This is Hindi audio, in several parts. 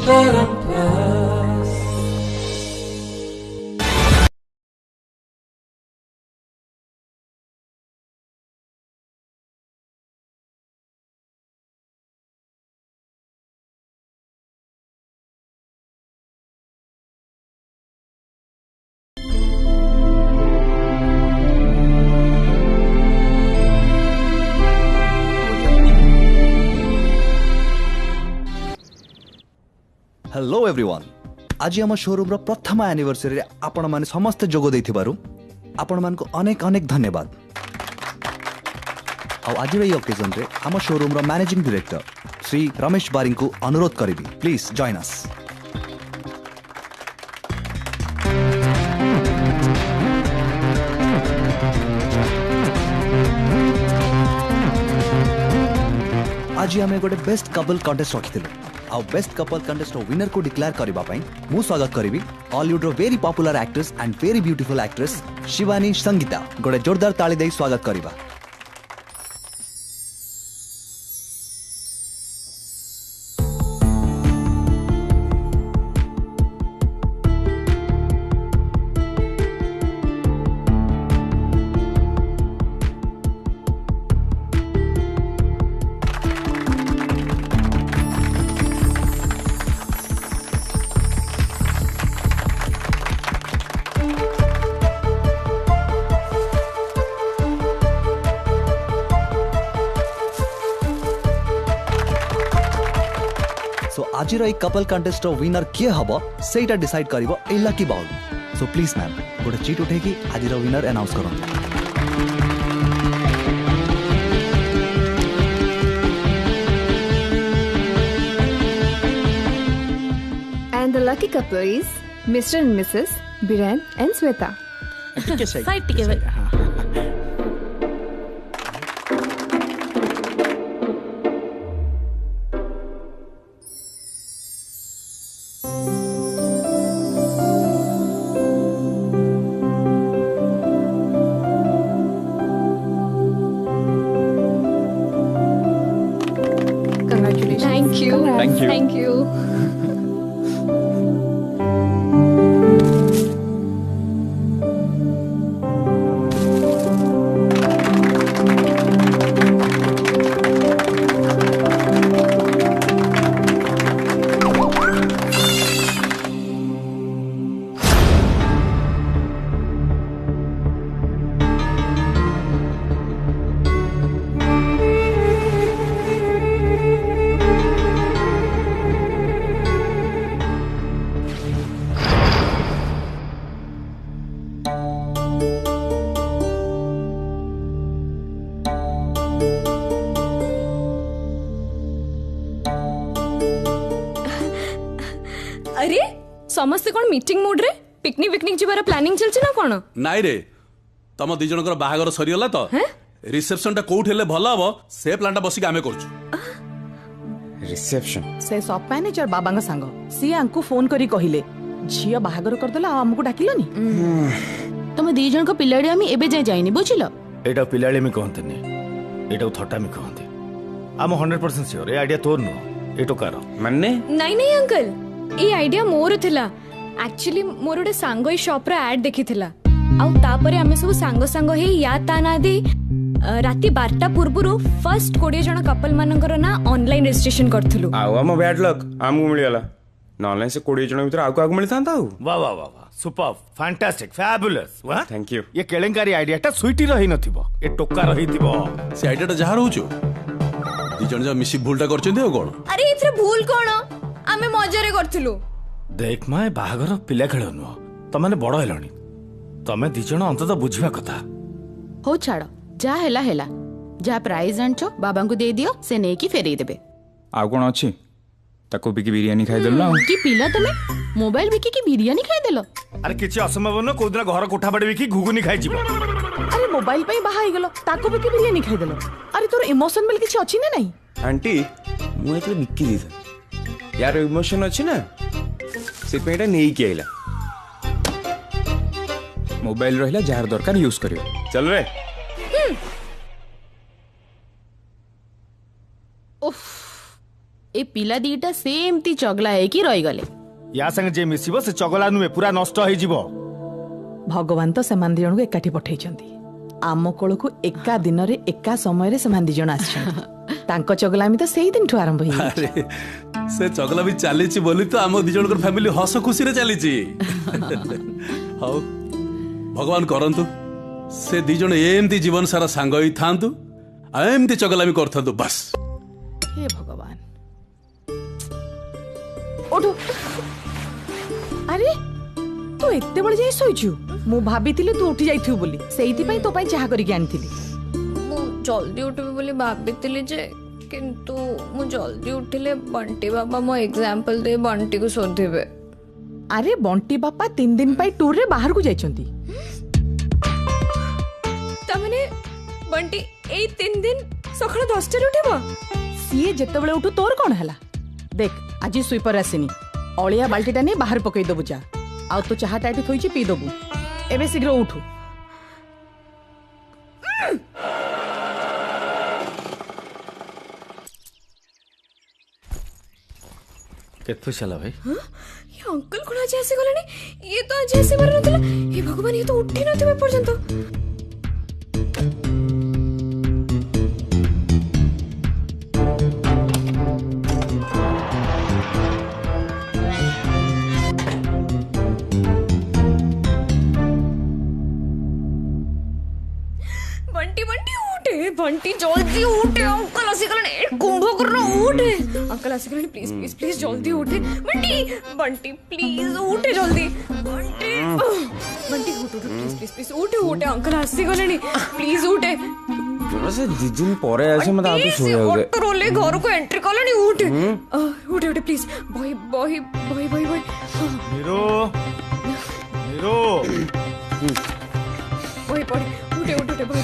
हेलो एवरीवन आज आम शोरूम रो प्रथम एनिवर्सरी आपण माने समस्त जोग देथिबारु आपण मान को अनेक अनेक धन्यवाद। आज ये ओकेजन रे आम शोरूम रो मैनेजिंग डायरेक्टर श्री रमेश बारिंग को अनुरोध करिबी प्लीज जॉइन अस। आज आम गोटे बेस्ट कपल कंटेस्ट रखिथिलु आ बेस्ट कपल कंटेस्ट विनर को डिक्लेयर करबा पई मु स्वागत करिबी हॉलीवुड रो very popular actress and very beautiful actress Shivani Sangeeta गोटे जोरदार ताली दे स्वागत करिबा। सो आज कपल कंटेस्ट विनर किए हम सेटा डिसाइड करिवो ए lucky bowl. So please ma'am गोटे चीट उठे कि आज विनर अनाउंस करो। And the lucky couple is Mr. and Mrs. Biren and Sweta. Fight together. Congratulations. Thank you. Congrats. Thank you. Thank you. अरे समस्ते कौन मीटिंग मूड रे पिकनिक विकनिक जीवार प्लानिंग चलछि ना कोन? नाइ रे तम दी जनकर बाहागर सरीगला तो रिसेप्शन टा कोउठ हेले भलो हबो से प्लान टा बसी के आमे करछु। रिसेप्शन से शॉप मैनेजर बाबांग सांग सी आंकु फोन करी कहिले झियो बाहागर करदेला आ हमकु डाकिलनी। तम दी जन को पिलाडी आमी एबे जाय जाइनी बुझिलो। एटा पिलाळे मी कहंतनी एटा थट्टा मी कहंती आम 100% श्योर ए आइडिया तोर नो एटो कार माने नहीं नहीं अंकल ए आइडिया मोर थिला एक्चुअली मोर गोटे सांग ई शॉप रे एड देखिथिला आउ तापरे आमे सब सांग सांग हे या ता ना दे राती 12टा पूर्वरु फर्स्ट 20 जण कपल मानकर ना ऑनलाइन रजिस्ट्रेशन करथिलु। आउ हम बैड लक हमकु मिलियला नॉनलाइन से 20 जण भीतर आगु मिलि थांता आउ। वाह वाह वाह वाह सुपर फैंटास्टिक फैबुलस वाह थैंक यू। ये केलेंकारी आइडिया टा स्वीटी रही नथिबो ए टोका रही थिबो से आइडिया टा जहा रहउछु दी जण जा मिसी भूलटा करचंदी हो कोन? अरे इथरे भूल कोन आमे मजारे करथिलु। देख माय बाहागर पिला खेळ नो तमाने बड़ हेलणी तमे दी जण अंत तो बुझिबा कथा हो छाड़ो जा हेला हेला जा प्राइज आनछो बाबा को दे दियो से नै की फेरै देबे। आउ कोन अछि ताको बिकी बिरयानी खाइ देलो की पिला तमे मोबाइल बिकी की बिरयानी खाइ देलो। अरे किछि असंभव न कोदिना घर कोठा बडे बिकी घुगुनी खाइ जिवो। अरे मोबाइल पे बाहा ही गेलो ताको भी के बिरयानी खाइ देलो। अरे तोर इमोशन बेल किछि अछि ना नहीं? आंटी मु एतले बिकी दिस यार इमोशन अछि ना से पेटा नै की आइला मोबाइल रहिला जार दरकार यूज करियो चल रे। उफ ए पिला दीटा सेमती चगला है कि रही गले या संग जे मिसिबो से चगला नुहे पूरा नष्ट होई जीवो। भगवान तो से जन को एकाठी पठेइछंती आम कोल को एका दिन रे एका समय रे से जन आछंती तांको चगलामी तो सेही दिन ठु आरंभ होई अरे से चगला भी चलीची बोली तो आम दिजन को फैमिली हस खुशी रे चलीची। हाउ भगवान करंतु से दिजन एमती जीवन सारा सांग होई थांतु एमती चगला भी करथंतु बस। हे भगवान ओठो अरे तू एते बड़ जाई सोइछु मु भाबितिले तू उठी जाइथिउ बोली सेइति पई तो पई चाहा करिक आनिथिली। ମୁଁ ଜଲ୍ଦି ଉଠିବି ବୋଲି ଭାବିଥିଲି ଯେ କିନ୍ତୁ ମୁଁ ଜଲ୍ଦି ଉଠିଲେ ବଣ୍ଟି ବାବା ମୋ ଏକ୍ସାମ୍ପଲ ଦେଇ ବଣ୍ଟିକୁ ଶୋଧିବେ। अरे बंटी बापा 3 दिन पई टूर रे बाहर को जाइछंती ତାମାନେ ବଣ୍ଟି ଏଇ 3 ଦିନ ସକାଳ 10 ରେ ଉଠିବ। सीए जेते बळे उठु तोर कोन हला देख आज स्वीपर आसीनी अलिया बाल्टीटा नै बाहर पकई दबु जा आ तो चाहा टाइट थोइची पी दबु एबे शीघ्र उठु। केतो चला भाई ये अंकल कोन आज आसी गलानी ये तो आज आसी बार नथला हे भगवान ये तो उठी नथिबे पर्यंत। बंटी बंटी उठे बंटी जल्दी उठे अंकल आसी गलानी कुंभकर उठे अंकल आसी गलानी प्लीज प्लीज प्लीज जल्दी उठे बंटी बंटी प्लीज उठे जल्दी बंटी बंटी उठ उठ प्लीज प्लीज प्लीज उठे उठे अंकल आसी गलानी प्लीज उठे से 2 दिन परे आसे मत आप सोया हो गए रोले घर को एंट्री कलानी उठे उठे उठे please boy boy boy boy boy Miro Miro boy boy उठे उठे उठे बॉय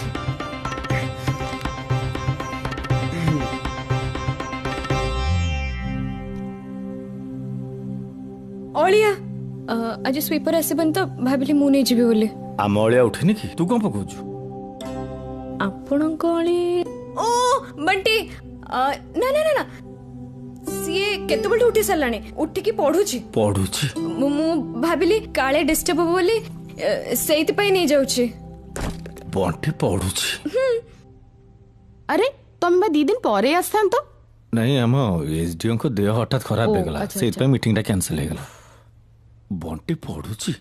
अलिया आज स्वीपर आसबन तो भाबिली मु नहीं जीवी बोली आम अलिया उठेनी कि तू कौन पकाउछु ଆପଣଙ୍କ ଅଳି ଓ ବଣ୍ଟି ନା ନା ନା ନା ସିଏ କେତେବେଳେ ଉଠି ସାରିଲାଣି ଉଠିକି ପଢୁଛି ମୁଁ ଭାବିଲି କାଳେ ଡିଷ୍ଟର୍ବ ହବ ବୋଲି ସେଇଥିପାଇଁ ନେଇ ଯାଉଛି। बंटी पढ़ुछि अरे तुम 2 दिन परे आस्थान तो नहीं हम एसडीओ को देह हठात खराब हो गला अच्छा, से मीटिंग टा कैंसिल हो गला। बंटी पढ़ुछि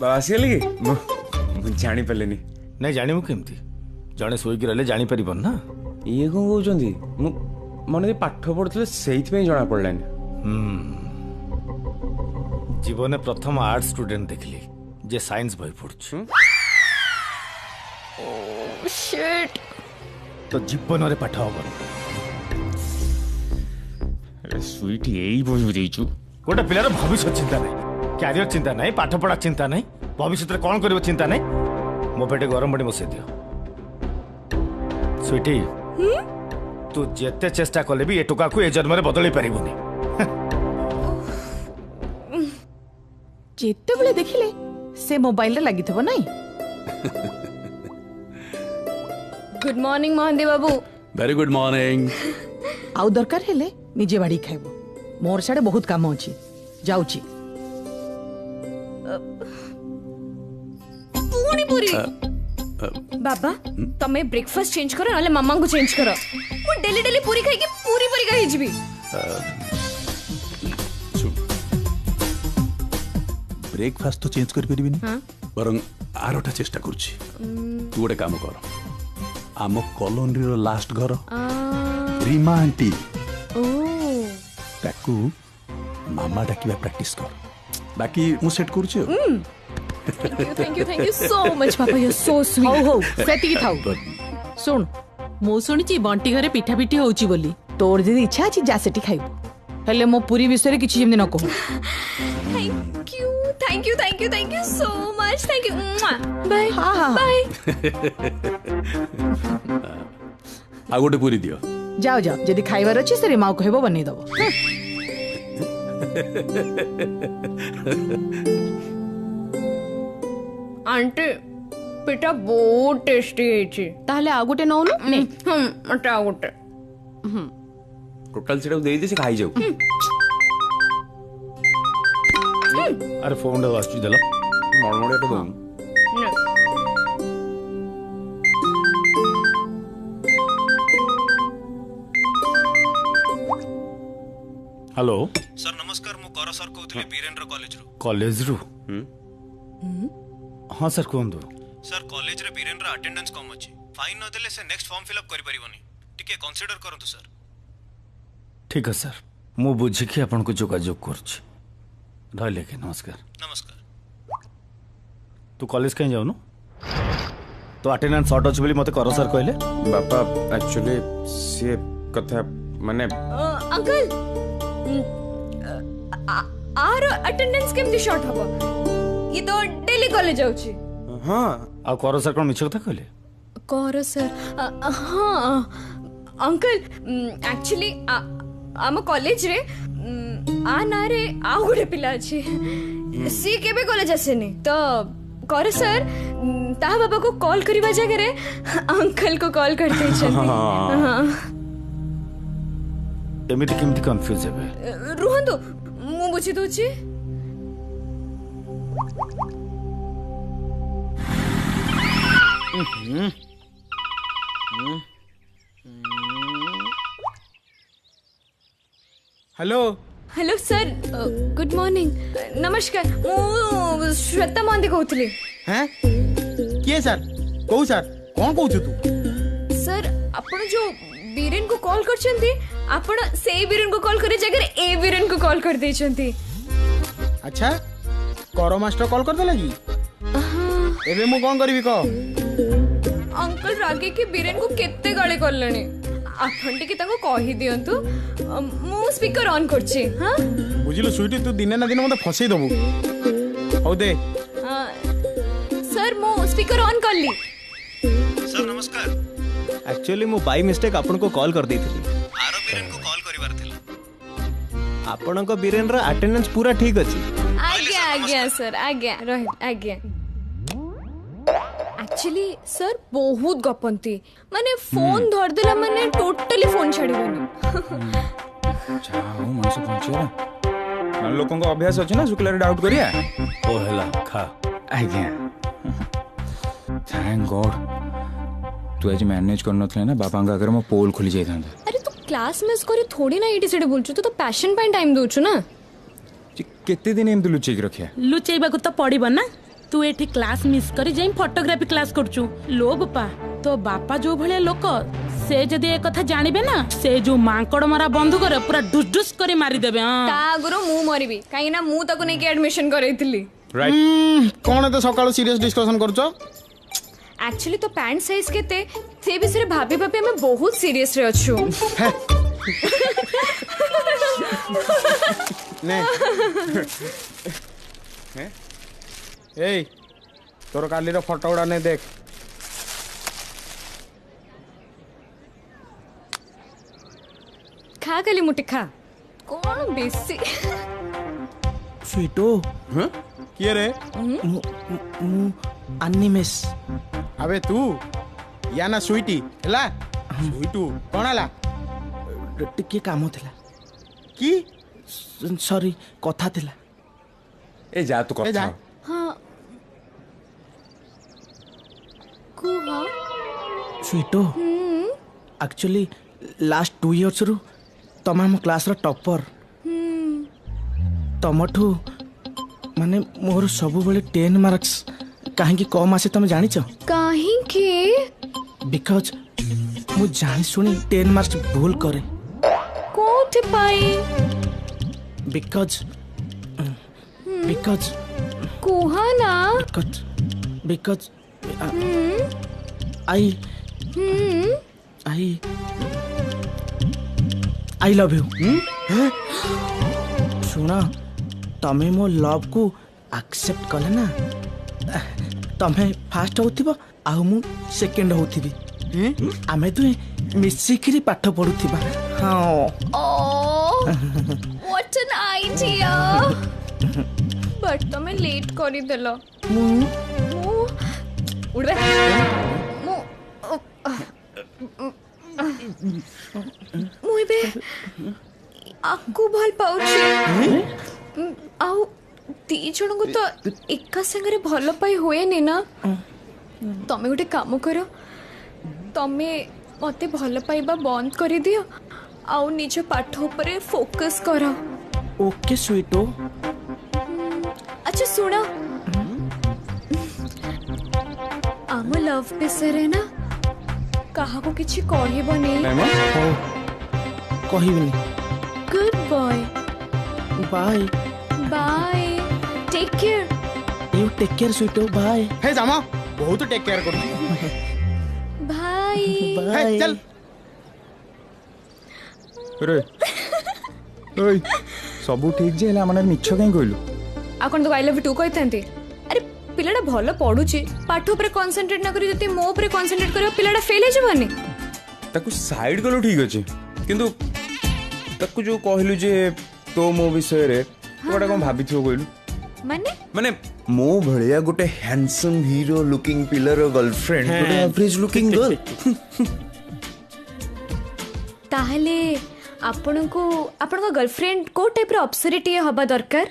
आसिगली जानी पालेनी नहीं जानी केमती जड़े शोक रही जानी पार ना ये कौन कहते मन पाठ पढ़ुले से जना पड़लानी जीवन प्रथम आर्ट स्टूडेंट देखली जे साइंस बही पढ़ु शिट तो जीवन रे पाठ हम स्वीट यही बही देचु गोटे पिलार भविष्य चिंता नहीं क्यारियर चिंता नहीं पाठ पढ़ा चिंता नहीं भविष्य कौन कर चिंता नहीं मो पेटे गरम पानी बसई दियो स्वीटी तू जेते चेष्टा कले भी ए टुका को ए जन्म रे बदली पारिबुनी जेते बळे देखिले से मोबाइल रे लागिथबो नाही। गुड मॉर्निंग मोहंती बाबू। Very good morning. आउ दरकार हेले निजे बाड़ी खाइबो मोर साडे बहुत काम अछि जाउची पूरी पूरी बाबा तमे ब्रेकफास्ट चेंज करो नले मामा को चेंज करो मु डेली डेली पूरी खाई के पूरी पूरी खाई जीबी। ब्रेकफास्ट तो चेंज कर परिबिनी बरं आरोटा चेष्टा करछि तू गोटे काम कर आम कॉलोनी रो लास्ट घर रीमा आंटी ताकू मामा डाकिबा प्रैक्टिस कर बाकी मु सेट करछि। थैंक यू सो मच पापा यू सो स्वीट। हो सेटिकी थाउ सुन मु सुनिची बंटी घरे पिठा पिठी होउची बोली तोर जदी इच्छा अछि जा सेटी खाइबो हेले मो पूरी विषय रे किछि जेमने न कहू। Thank you so much thank you bye bye. आ गोटे पूरी दियो जाओ जाओ जदी खाइबार अछि से रे माऊ कहबो बनै दबो। आंटी पिठा बहुत टेस्टी है ताहले आ गुटे नौनु ने मटा गोटे टोटाल सेटा दे दे से खाई जाऊ अरे फोन आसुची देला मड़मड़िया तो दऊं हेलो सर नमस्कार मु कर सर कहउतले वीरेंद्र कॉलेज रु हाँ सर कहंतु सर कॉलेज रे वीरेंद्र अटेंडेंस कम अछि फाइन न देले से नेक्स्ट फॉर्म फिल अप करि परिबोनी टिके कंसीडर करंतु सर ठीक है सर मु बुझिकी आपन को जोगाजोग करछि रहले के नमस्कार नमस्कार तू कॉलेज कहीं जाऊनु तो अटेंडेंस शॉर्ट अछि बोली मते कर सर कहले बापा एक्चुअली से कथा माने अंकल आर अटेंडेंस केमती शॉर्ट हबो ये तो डेली कॉलेज जाउची हां आ कर सर कोन मिछ कथा कहले कर सर हाँ अंकल एक्चुअली आम कॉलेज रे आ ना रे आ गुडे पिला अछि सी केबे कॉलेज आसेनी तो कर सर ता बाबा को कॉल करिवा जगह रे अंकल को कॉल करते छथि हां एमिति केमिति कंफ्यूज हेबे रुहंतु मु बुझी दोची hello hello sir good morning नमस्कार मु श्वेता मोहंती कहउतली हैं किए सर कहू सर कौन कहू तू सर आपण जो बीरेन को कॉल करछंती आपण से बीरेन को कॉल करे जगह ए बीरेन को कॉल कर देछंती अच्छा करो मास्टर कॉल कर देला जी एबे मु कोन करबी को अंकल रागे के बीरेन को केते गाली करलनी आपण टिके ताको कहि दियंतु मु स्पीकर ऑन करछि हां बुझिलो स्वीटी तू दिने ना दिन मते फसई दबु हो दे सर मु स्पीकर ऑन करली सर नमस्कार एक्चुअली मु बाय मिस्टेक आपन को कॉल कर देथिली आरो बीरेन को कॉल करिवार थिला आपन को बीरेन रा अटेंडेंस पूरा ठीक अछि आज्ञा सर आज्ञा रह आज्ञा एक्चुअली सर बहुत गपंती माने फोन धर देला माने टोटली फोन छाड़ीबनी जाओ मनसे पहुंचियो मन लोगों को अभ्यास अछि ना शुक्ला रे डाउट करिया ओ हेला खा आज्ञा थैंक गॉड तू आज मैनेज करन थले ना बाबा का अगर मो पोल खुली जाई था अरे तू क्लास मिस करे थोड़ी ना इटी सेडे बोलछु तो पैशन पाइन टाइम दोछु ना केते दिन एम लुचेक रखिया लुचेबा को तो पड़िबो ना तू एठी क्लास मिस करी जाई फोटोग्राफी क्लास करछु लो बापा तो बापा जो भले लोक से जदी ए कथा जानिबे ना से जो मांकड़ मरा बंधु करे पूरा डुस करे मारी देबे हां ता गुरु मु मरिबी काई ना मु तको नै के एडमिशन करैतिली राइट कौन तो सकाळ सीरियस डिस्कशन करछो एक्चुअली तो पैंट साइज केते से बिसरे भाभी भाभी मैं बहुत सीरियस रे अछु ने ए तोर काली रो फोटो उडा ने देख खा गली मुठी खा कौन बेसी स्वीटो हां किए रे अनिमेश अबे तू या ना स्वीटी हला स्वीटू कोन हला टिके काम थिला की सॉरी कथा थिला ए जा तू कथा हां को हां स्वीटो एक्चुअली लास्ट 2 इयर्स रु तमाम क्लास रो टॉपर तमठू माने मोर सब बेले 10 मार्क्स काहे की कम आसे तुम जानि छ काहे के बिकॉज़ मु जान सुनी 10 मार्क्स भूल करे कोठे पाई बिकॉज़ कोहा ना बिकॉज़ आई लव यू सुना तमे मो लव को एक्सेप्ट कले ना तमे फास्ट होथिबो आ मु सेकंड होथिबी आमे दुए मिसिकिरी पाठ पढुथिबा हां व्हाट एन आइडिया बट तमे लेट करी देलो उड़बे मु एबे आकु भल पाउछि आउ दी जन को तो एका संगरे भल पाई होएनी ना तमे गोटे काम करो तमे मते भल पाइबा बंद कर दियो आउ निज पाठ उपरे फोकस करो ओके स्वीटो अच्छा सुना आम लव विषय ना कहा को किछि कहबनी कहबिनी good boy bye bye take care you take care स्वीटो बाय हे जामा बहुत टेक केयर कर बाय हे चल रे ओय सब ठीक जे हला मन मिछ कहीं कहलु आ कोन तो आई लव यू टू कहतंती अरे पिलाडा भलो पढुची पाठ ऊपर कंसंट्रेट ना करी जति मो ऊपर कंसंट्रेट करियो पिलाडा फेल हे जबनी ताकू साइड कलो ठीक अछि किंतु ताकू जो कहलु जे तो मो विषय रे तोडा कोन भाबिथियो कहलु माने माने मो भलिया गोटे handsome hero looking pillar girlfriend गोटे एवरेज लुकिंग गर्ल ताहले आपनको आपनको गर्लफ्रेंड को टाइप रो अप्सरिटी हबा दरकार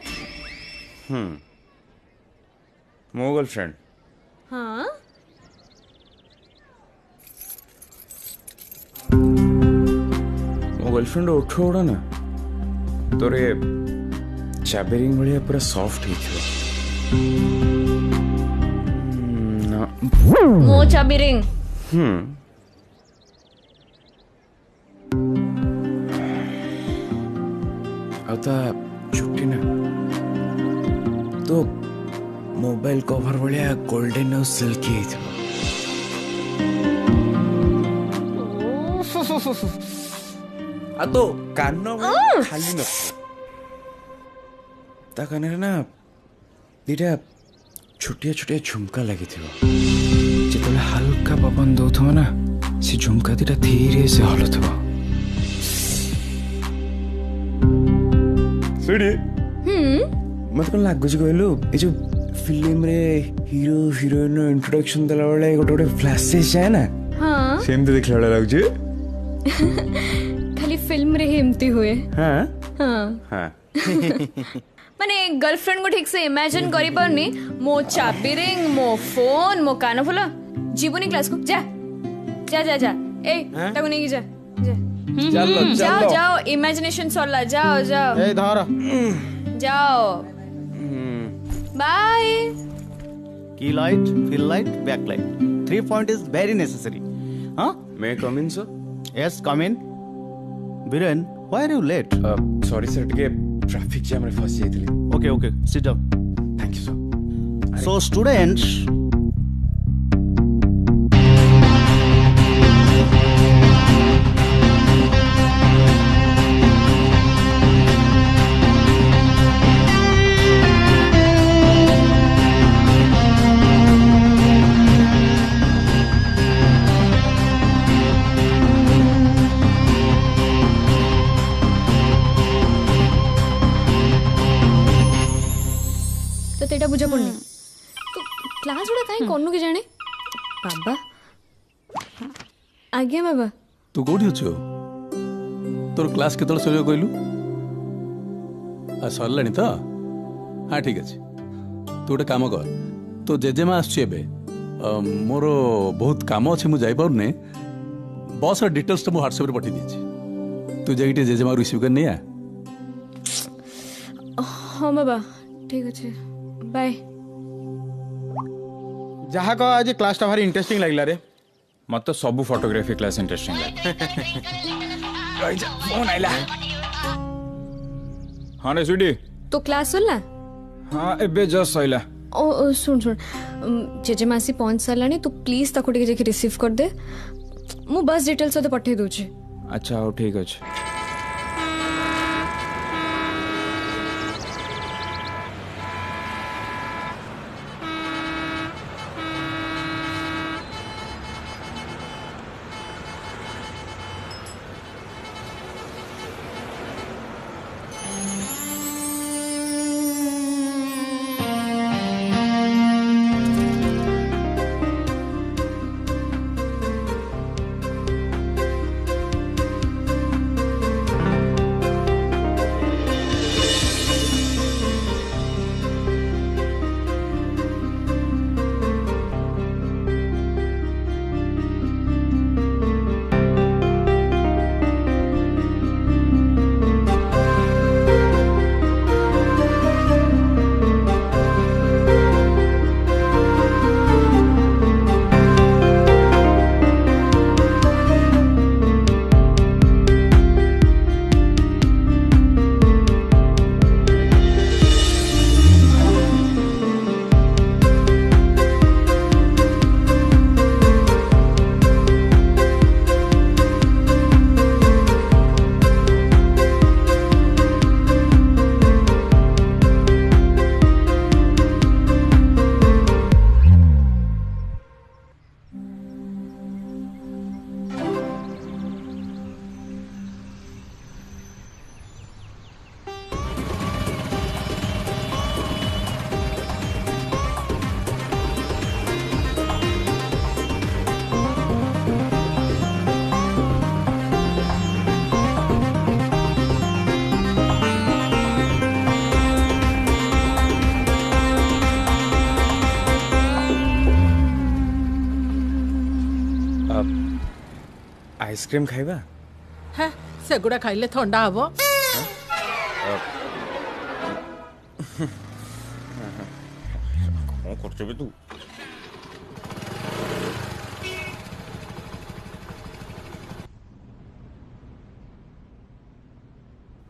मो गर्लफ्रेंड हां मो गर्लफ्रेंड उठो उड़ा ना तोरे चाबेरिंग भलिया पूरा सॉफ्ट हिथियो मो चाबिरिंग आता छुट्टी ना तो मोबाइल कवर भलिया गोल्डन और सिल्की हिथियो आ तो कान खाली न ता कान रे ना दिटा छोटिया छोटिया झुमका लगी थी जितने हल्का पवन दौथो ना से झुमका दिटा धीरे से हलुथबो सुडी मत कोन लागु छी कहलु ए जो फिल्म रे हीरो हीरोइन इंट्रोडक्शन दला वाला गोटे गोटे फ्लैशेस जाए ना हां सेम तो देखला वाला लागु खाली फिल्म रे हिमती हुए हां हां हां माने गर्लफ्रेंड को ठीक से इमेजिन करी परनी मो चाबी रिंग मो फोन मो कान फुला जीवनी क्लास को जा जा जा जा ए ताको नहीं जा जा चलो जाओ जाओ इमेजिनेशन सरला जाओ जाओ ए धर जाओ bye Key light, fill light, backlight. 3 point is very necessary. Huh? May I come in, sir? Yes, come in. Biren, why are you late? Sorry, sir. टिके ट्रैफिक जैम रे फंस जाइतली. Okay, okay. Sit down. Thank you, sir. So, students, तो तेटा बुझा पड़नी तो क्लास उड़ा काई कोन्नु के जाने बाबा आज्ञा बाबा तू कोठी अछो तोर क्लास केतल सरियो कहलु आ सरलानी तो हाँ ठीक अछि तू गोटे काम कर तो जेजेमा आछे एबे मोर बहुत काम अछि मु जाई पाउने बस डिटेल्स तो मु व्हाट्सएप रे पठी देछि तू जाईटे जेजेमा रिसीव कर निया हां बाबा ठीक अछि बाय जहा को आज क्लास ता भारी इंटरेस्टिंग लागला रे मत तो सब फोटोग्राफी क्लास इंटरेस्टिंग लागे फोन आइला हाँ रे सुडी तो क्लास सुनला हाँ एबे जस्ट आइला ओ सुन सुन जेजेमासी पहुंच सालानी तू प्लीज ताको टिके जेके रिसीव कर दे मु बस डिटेल्स तो पठे दोछि अच्छा हो ठीक अछि आइसक्रीम खाइबा হ্যাঁ সেগুড়া খাইলে ঠান্ডা হব कौन करछबे तू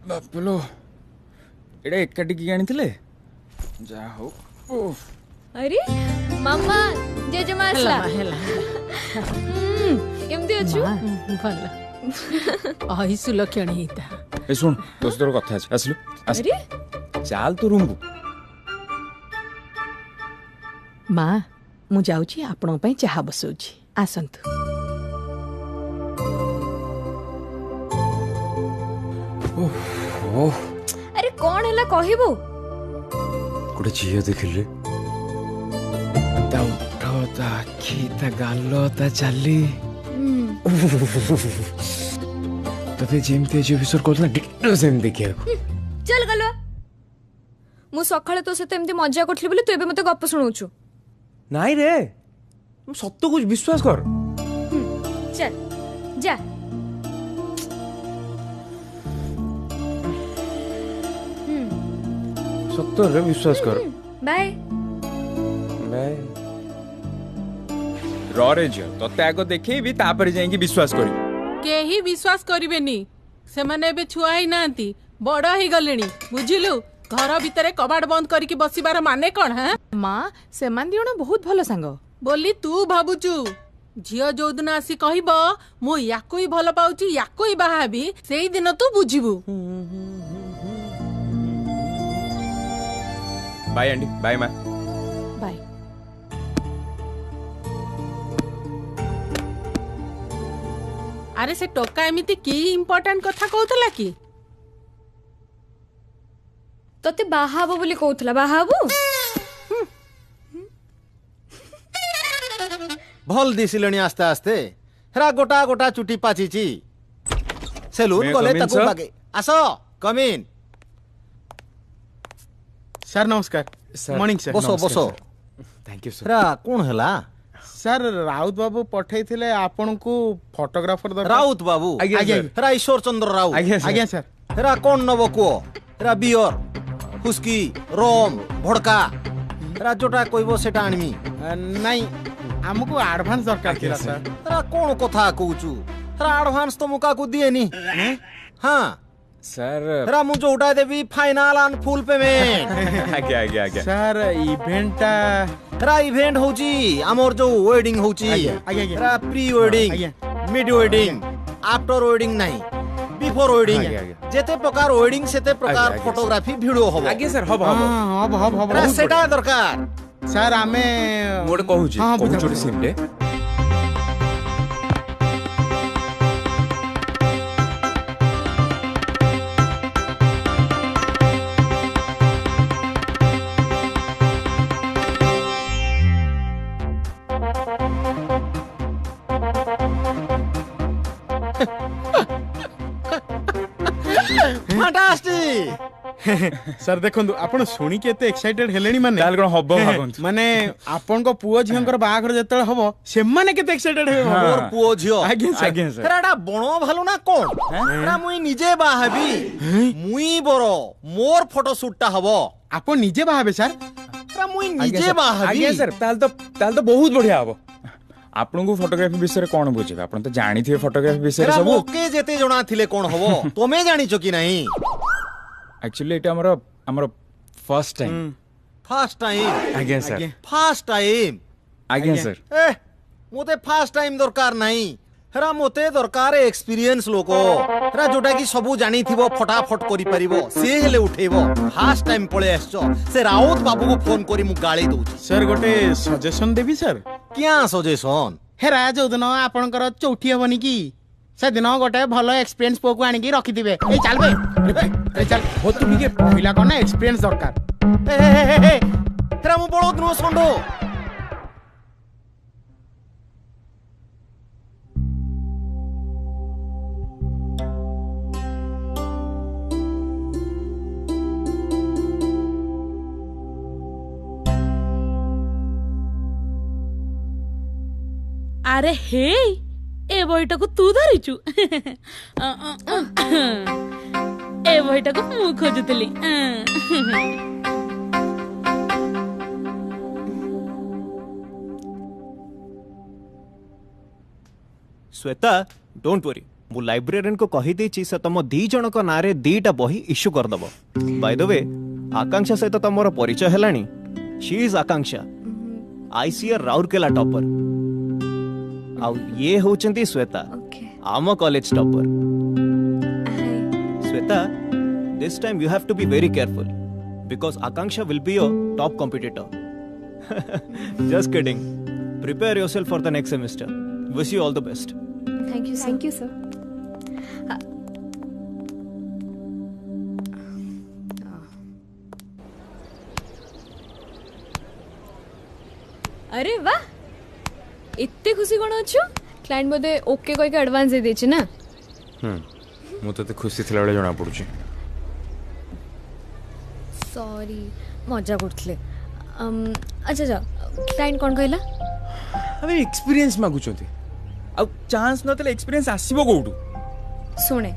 बापलो एडा एकाटी की आनिथिले जा हो ओफ अरे मामा जेजेमा आसला ହେଲା केमती अछु ଭଲ ଆଇ ସୁଲକ୍ଷଣୀ ହେଇତା ए सुन तो तोर कथा আছে আসলু अरे चाल तो रूम को ମା ମୁଁ ଯାଉଛି ଆପଣଙ୍କ ପାଇଁ ଚାହା ବସଉଛି ଆସନ୍ତୁ ओह अरे कौन हैला कहबो गोटे झील देखिले ता उठ ता आखि ता गाल ता चाली तते जेमते जो विसर करला डिटो सेम देखिया चल गलो मु सखाळे तो से एमती मजा करथली बोले तू एबे मते गप सुनाउछु नहीं रे तुम सत्य कुछ विश्वास कर चल जा सत्य रे विश्वास कर बाय मैं रे झियो तते आगो देखी भी तापर जाएंगे विश्वास करी केही विश्वास करिवेनी सेमाने एबे छुआ ही नांती बड़ ही गलेनी बुझिलु घर भितरे कबाड़ बंद करके बसिबार माने कौन है ମା ସେମାନେ ଦି ଜଣ ବହୁତ ଭଲ ସାଙ୍ଗ बोली तू भाबुचु झियो जो दिन आसी कहब मु याको ही भल पाउची याको ही बाहाबी सेई दिन तू बुझिबु बाय आंटी बाय मां ବାଏ अरे से टोका एमिति की इम्पोर्टेंट कथा कहतला की तते बाहाबो बोली कहउथला बाहाबो भल दिसिलणी आस्ते आस्ते हेरा गोटा गोटा चुटी पाचिची सेलून May I गले come in, ताकू sir? बागे आसो कम इन ସାର୍ ନମସ୍କାର ମର୍ଣ୍ଣିଂ ସାର୍ ବସो ବସो थैंक यू सर ହେରା କଣ ହେଲା ସାର୍ ରାଉତ ବାବୁ ପଠେଇଥିଲେ ଆପଣଙ୍କୁ ଫଟୋଗ୍ରାଫର ଦରକାର ରାଉତ ବାବୁ ଆଜ୍ଞା, ଆଜ୍ଞା sir. ହେରା ଈଶ୍ୱର ଚନ୍ଦ୍ର ରାଉତ आगे ଆଜ୍ଞା ସାର୍ ହେରା କଣ ନବ କୁହ ହେରା ବିୟର ହୁସ୍କି ରମ୍ ଭଡକା ହେରା ଯୋଟା କହିବ ସେଟା ଆଣିମି ନାଇଁ ଆମକୁ ଆଡଭାନ୍ସ ଦରକାର ଥିଲା ସାର୍ ହେରା କଣ କଥା କହୁଛୁ ହେରା ଆଡଭାନ୍ସ ତ ମୁଁ କାହାକୁ ଦିଏନି ହଁ सर ହେରା ମୁଁ ଯୋଉଟା ଦେବି ଫାଇନାଲ ଆଣ୍ଡ ଫୁଲ ପେମେଣ୍ଟ आगे आगे आगे ସାର୍ ଇଭେଣ୍ଟଟା ହେରା ଇଭେଣ୍ଟ ହଉଛି ଆମର ଯୋଉ ୱେଡିଂ ହଉଛି ଆଜ୍ଞା, ଆଜ୍ଞା, ଆଜ୍ଞା। ହେରା ପ୍ରି ୱେଡିଂ ଆଜ୍ଞା। ମିଡ୍ ୱେଡିଂ ଆଫ୍ଟର ୱେଡିଂ ନାହିଁ ବିଫୋର ୱେଡିଂ ଆଜ୍ଞା, ଆଜ୍ଞା। ଯେତେ ପ୍ରକାର ୱେଡିଂ ସେତେ ପ୍ରକାର ଆଜ୍ଞା, ଆଜ୍ଞା। ଫଟୋଗ୍ରାଫି ଭିଡିଓ ହବ आगे सर हब हब ହବ ହବ ହବ ହେରା ସେଟା ଦରକାର ସାର୍ ଆମେ मोटे कहूची ହଁ, ବୁଝା, कहूची ବୁଝା। सिम रे ଫାଣ୍ଟାଷ୍ଟିକ ସାର୍ ଦେଖନ୍ତୁ ଆପଣ ଶୁଣିକି ଏତେ ଏକ୍ସାଇଟେଡ ହେଲେଣି ମାନେ ତାହେଲେ କଣ ହବ ଭାବନ୍ତୁ ମାନେ ଆପଣଙ୍କ ପୁଅ ଝିଅଙ୍କର ବାହାଘର ଯେତେବେଳେ ହବ ସେମାନେ କେତେ ଏକ୍ସାଇଟେଡ ହେବେ ହଁ। ମୋର ପୁଅ ଝିଅ ଆଜ୍ଞା ସାର୍ आगे सर ହେରା ଏଟା ବଣ ଭାଲୁ ନା କଣ ହେରା ମୁଇଁ ନିଜେ ବାହା ହେବି ମୁଇଁ ବର ମୋର ଫଟୋ ସୁଟ ଟା ହବ ଆପଣ ନିଜେ ବାହାବେ ସାର୍ ହେରା ମୁଇଁ ନିଜେ ବାହା ହେବି आगे सर ताल तो बहुत बढ़िया हबो आपन को फोटोग्राफी विषय कोन बुझे आपन तो जानी थे फोटोग्राफी विषय ହେରା सब ମୋକେ ଯେତେ ଜଣା ଥିଲେ କଣ ହବ ତମେ ଜାଣିଛ କି ନାହିଁ एक्चुअली एटा हमर फर्स्ट टाइम ଫାଷ୍ଟ ଟାଇମ आगे सर ଫାଷ୍ଟ ଟାଇମ आगे सर ଏ ମୋତେ ଫାଷ୍ଟ ଟାଇମ ଦରକାର ନାହିଁ ହେରା ମୋତେ ଦରକାର ଏକ୍ସପିରିଏନ୍ସ ଲୋକ ହେରା ଯୋଉଟା କି ସବୁ ଜାଣିଥିବ ଫଟାଫଟ କରିପାରିବ ସେ ହେଲେ ଉଠେଇବ ଫାଷ୍ଟ ଟାଇମ ପଳେଇ ଆସିଛ ସେ ରାଉତ ବାବୁକୁ ଫୋନ କରି ମୁଁ ଗାଳି ଦଉଛି ସାର୍ ଗୋଟେ ସଜେସନ ଦେବି ସାର୍ କିଆଁ ସଜେସନ ହେରା ଯୋଉଦିନ ଆପଣଙ୍କର ଚଉଠି ହବନି କି ସେଦିନ ଗୋଟେ ଭଲ ଏକ୍ସପିରିଏନ୍ସ ପୁଅକୁ ଆଣିକି ରଖିଥିବେ ଏଇ ଚାଲବେ ଚାଲ हो तुम के ପିଲା କଣ ନା ଏକ୍ସପିରିଏନ୍ସ ଦରକାର ହେରା ମୁଁ ବଳଦ ନୁହଁ ଷଣ୍ଢ अरे हे ए बहीटा को तू धरिचु ए बहीटा को मु खोजुतली श्वेता डोंट वरी मु लाइब्रेरियन को कही देछि से तुम दी जन को नारे दीटा बही इश्यू कर दबो बाय द वे आकांक्षा सहित तमरो परिचय हेलानी she is Akanksha ICR Rourkela topper आउ ये होचंती श्वेता आम college topper Shweta this time you have to be very careful because Akanksha will be your top competitor just kidding prepare yourself for the next semester wish you all the best thank you sir अरे वाह इतने खुशी कौन अच्छु क्लाइंट बोधे ओके कह के एडवांस दे देछि ना मु तो खुशी थिला बेले जणा पड़ुची सॉरी मजा करथले अच्छा अच्छा क्लाइंट कौन कहला अबे एक्सपीरियंस मागुचंती आ चांस नतले एक्सपीरियंस आसीबो कोउटू सुने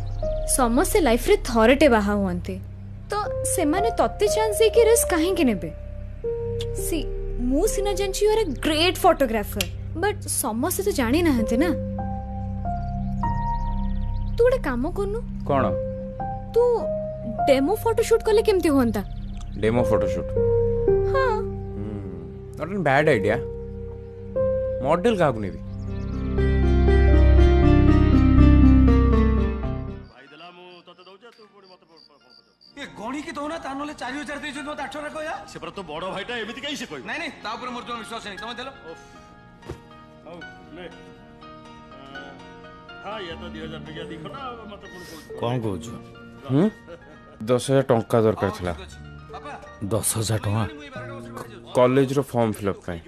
समस्त लाइफ रे थरटे बाहा हुअन्ते तो से माने तत्ते चांस दे के रिस्क काहे के नेबे सी मु सिना जानची you are a great photographer but समस्त तो जानी नाहंते ना तू गोटे काम करनु कोन तू डेमो फोटोशूट कले केमती होंता डेमो फोटोशूट हां not an bad idea model का नेबी गणी की दौना ता नले 4000 देइ मत 800 कहया से पर तो बड़ भाईटा एमिति कहि से कहि नहीं नहीं ता ऊपर मोर जो विश्वास नहीं तमे देलो औ ले हां ये तो 2000 रुपया दिखो ना मत कौन कहूछ 10,000 टंका दरकार थिला 10,000 टंका कॉलेज रो फॉर्म फिलअप पई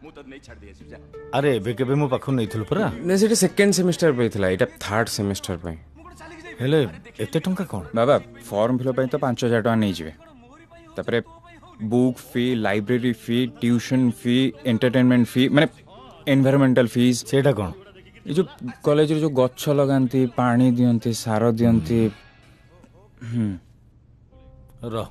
मु तो नहीं छाड़ दिए अरे एबे केबे मो पाखो नैथिलु परा ने सेटे सेकंड सेमेस्टर पे थिला एटा थर्ड सेमेस्टर पे हेले एते टंका कोन बाबा फॉर्म फिलअप पे तो 5,000 टंका नहीं जिवे तापरे बुक फी लाइब्रेरी फी ट्यूशन फी एंटरटेनमेंट फी माने एनवायरमेंटल फीस सेटा कोन ये जो कॉलेज रे जो गच्छ लगांती पानी दियंती सार दियंती र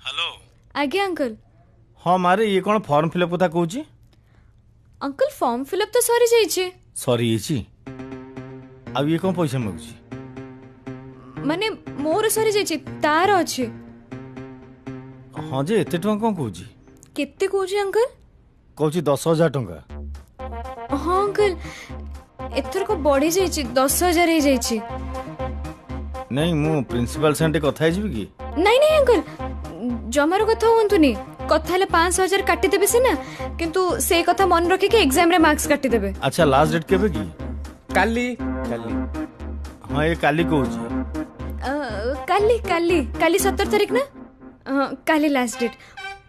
हेलो आगे अंकल हाँ मारे ये कौन फॉर्म फिलअप कथा कहूची अंकल फॉर्म फिलअप तो सरी जाइछे सॉरी येची अब ये कौन पैसा मागुची माने मोर सरी जाइछे तार अछि हाँ जे एते टंका कौन कहूची केते कहूची अंकल कहूची 10,000 टंका हाँ अंकल एथर को बढ़ी जाइछे 10,000 हे जाइछे नहीं मु प्रिंसिपल सेंटे कथा हिजबी की नहीं नहीं अंकल जमारो कथा हुंतुनी कथा ले 5,000 काटी देबे सिना किंतु से कथा मन रखे के एग्जाम रे मार्क्स काटी देबे अच्छा लास्ट डेट केबे की काली हाँ ये काली कहूची काली काली काली 17 तारीख ना काली लास्ट डेट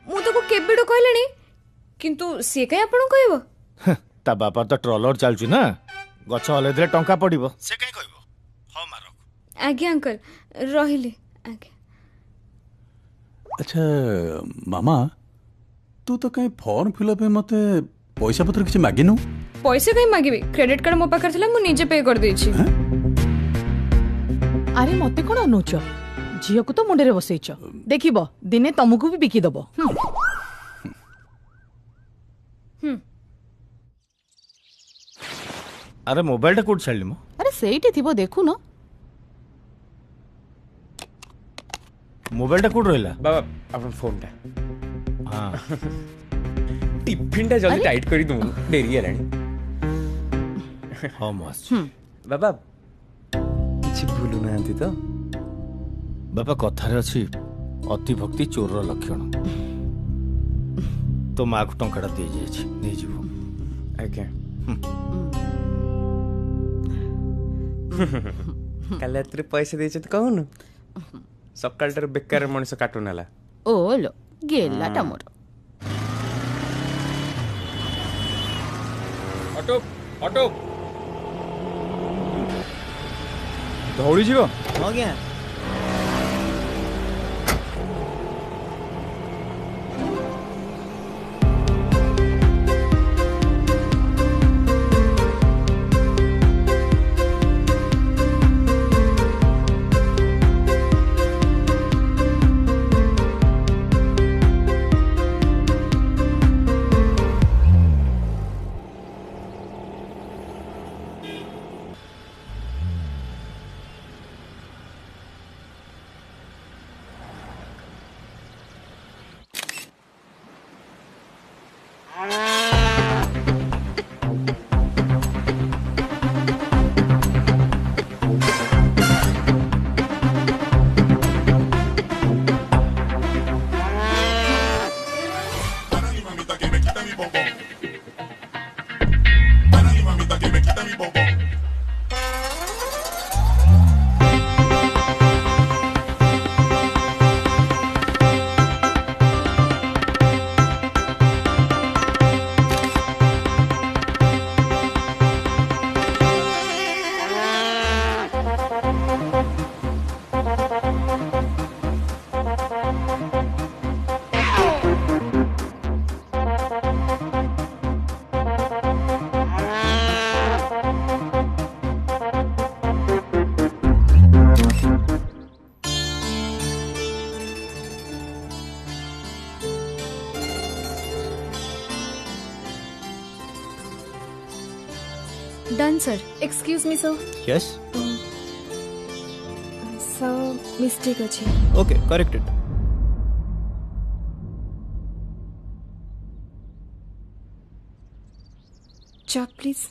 मु तो को केबेडो कहलेनी किंतु से कय आपण कहबो ता बापा तो ट्रॉलर चलछु ना गछ हले दे टंका पड़िबो से कय कहबो हां मारो आगे अंकल रहिले आगे अच्छा मामा तू तो कहीं फॉर्म फिलअप में मते पैसा पत्र किसी मागिनु पैसे कहीं मागिबे क्रेडिट कार्ड मो पाकर थिला मु निजे पे कर देछि अरे मते कोन अनुच झियो को तो मुंडे रे बसैछ देखिबो दिने तमको भी बिकी दबो अरे मोबाइल टा कोड छाडली मो अरे सेठी थिबो देखु न मोबाइल टा कोड रहला बाबा अपन फोन टा हां टिफिन टा जल्दी टाइट करी दू देरी हेलानी हां मस्त बाबा किछि भूलु नांती तो बाबा कथारे अछि अति भक्ति चोर रो लक्षण तो मां को टंकाटा दे जाय छी नै जीवो आज्ञा काले रात पैसा देछ त कहू सकाळटार बेकार मनुष्य काटू नाला ओलो गेलाटा मोर ऑटो ऑटो ଧଉଳି ଯିବ? ଆଜ୍ଞା Done, sir. Excuse me, sir. Yes. Sir, mistake achi. Okay, corrected. Chalk, please.